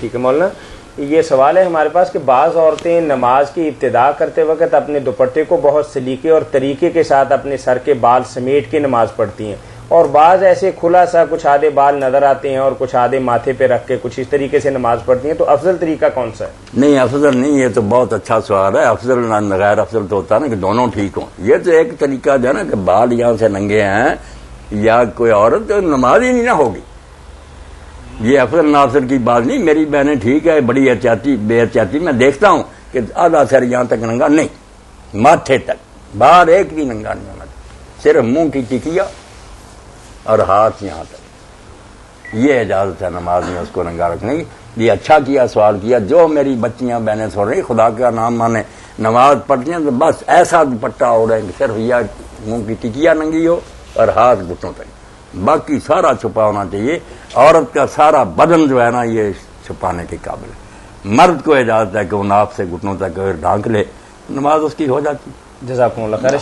ٹھیک ہے مولانا، یہ سوال ہے ہمارے پاس کہ بعض عورتیں نماز کی ابتدا کرتے وقت اپنے دوپٹے کو بہت سلیقے اور طریقے کے ساتھ اپنے سر کے بال سمیٹ کے نماز پڑھتی ہیں، اور بعض ایسے کھلا سا کچھ آدھے بال نظر آتے ہیں اور کچھ آدھے ماتھے پہ رکھ کے کچھ اس طریقے سے نماز پڑھتی ہیں، تو افضل طریقہ کون سا ہے؟ نہیں افضل نہیں، یہ تو بہت اچھا سوال ہے. افضل غیر افضل تو ہوتا ہے نا کہ دونوں ٹھیک ہوں. یہ تو ایک طریقہ جو ہے نا کہ بال یہاں سے ننگے ہیں یا کوئی عورت تو نماز ہی نہیں نہ ہوگی. یہ افضل نافضل کی بات نہیں. میری بہنیں ٹھیک ہے، بڑی احتیاطی بے احتیاطی میں دیکھتا ہوں کہ آدھا سر یہاں تک ننگا نہیں، ماتھے تک باہر ایک بھی ننگا نہیں ہونا، صرف منہ کی ٹکیا اور ہاتھ یہاں تک. یہ اجازت ہے نماز میں اس کو ننگا رکھنے کی. یہ اچھا کیا سوال کیا. جو میری بچیاں بہنیں سن رہی خدا کا نام مانے نماز پڑھتی ہیں تو بس ایسا دوپٹہ اوڑھیں کہ صرف یہ منہ کی ٹکیا ننگی ہو اور ہاتھ گھٹنوں تک، باقی سارا چھپا ہونا چاہیے. عورت کا سارا بدن جو ہے نا یہ چھپانے کے قابل ہے. مرد کو اجازت ہے کہ وہ ناف سے گھٹنوں تک ڈھانک لے، نماز اس کی ہو جاتی. جزاکم اللہ خیر.